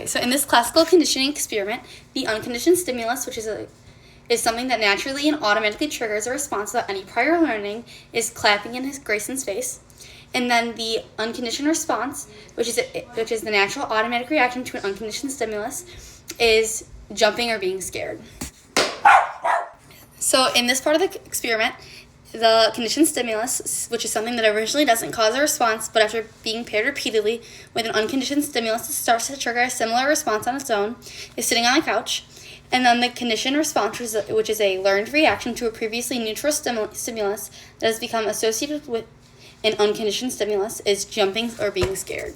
So in this classical conditioning experiment, the unconditioned stimulus, which is something that naturally and automatically triggers a response without any prior learning, is clapping in Grayson's face. And then the unconditioned response, which is the natural automatic reaction to an unconditioned stimulus, is jumping or being scared. So in this part of the experiment, the conditioned stimulus, which is something that originally doesn't cause a response, but after being paired repeatedly with an unconditioned stimulus, it starts to trigger a similar response on its own, is sitting on a couch. And then the conditioned response, which is a learned reaction to a previously neutral stimulus that has become associated with an unconditioned stimulus, is jumping or being scared.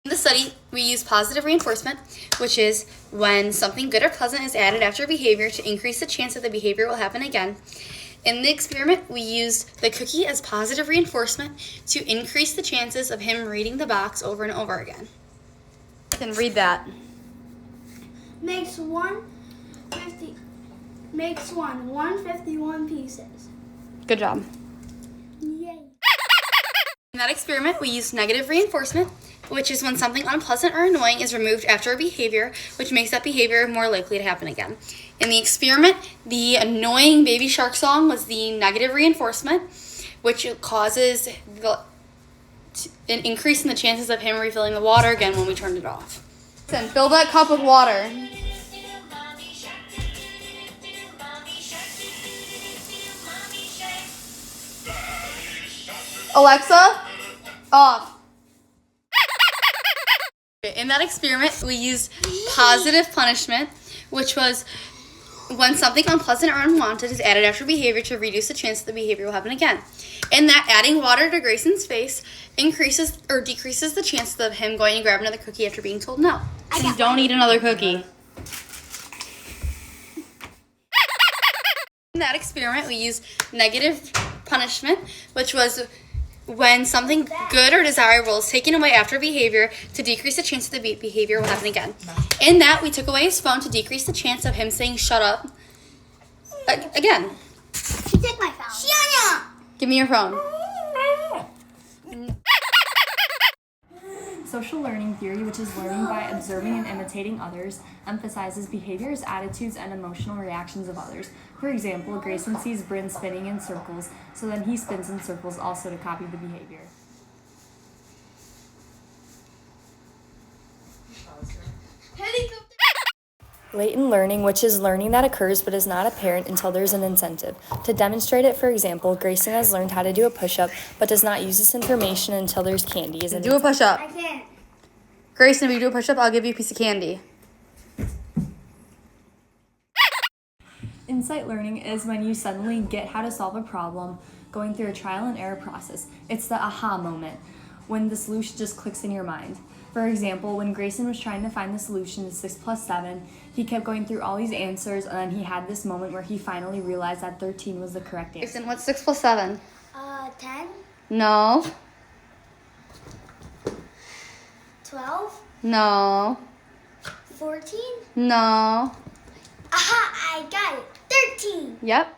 In the study, we use positive reinforcement, which is when something good or pleasant is added after a behavior to increase the chance that the behavior will happen again. In the experiment, we used the cookie as positive reinforcement to increase the chances of him reading the box over and over again. Then read that. Makes 151 pieces. Good job. Yay. In that experiment, we used negative reinforcement, which is when something unpleasant or annoying is removed after a behavior, which makes that behavior more likely to happen again. In the experiment, the annoying Baby Shark song was the negative reinforcement, which causes an increase in the chances of him refilling the water again when we turned it off. Then fill that cup with water. Alexa, off. In that experiment, we used positive punishment, which was when something unpleasant or unwanted is added after behavior to reduce the chance that the behavior will happen again. In that, adding water to Grayson's face increases or decreases the chances of him going and grabbing another cookie after being told no. And don't eat another cookie. In that experiment, we used negative punishment, which was when something good or desirable is taken away after behavior to decrease the chance that the behavior will happen again. In that, we took away his phone to decrease the chance of him saying shut up again. You take my phone. Shianya! Give me your phone. Social learning theory, which is learning by observing and imitating others, emphasizes behaviors, attitudes, and emotional reactions of others. For example, Grayson sees Brynn spinning in circles, so then he spins in circles also to copy the behavior. Latent learning, which is learning that occurs but is not apparent until there's an incentive. To demonstrate it, for example, Grayson has learned how to do a push-up but does not use this information until there's candy. Do a push-up. I can't. Grayson, if you do a push-up, I'll give you a piece of candy. Insight learning is when you suddenly get how to solve a problem going through a trial and error process. It's the aha moment, when the solution just clicks in your mind. For example, when Grayson was trying to find the solution to 6 plus 7, he kept going through all these answers, and then he had this moment where he finally realized that 13 was the correct answer. Grayson, what's 6 plus 7? 10, No. 12, No. 14. No. Aha, I got it. 13. Yep.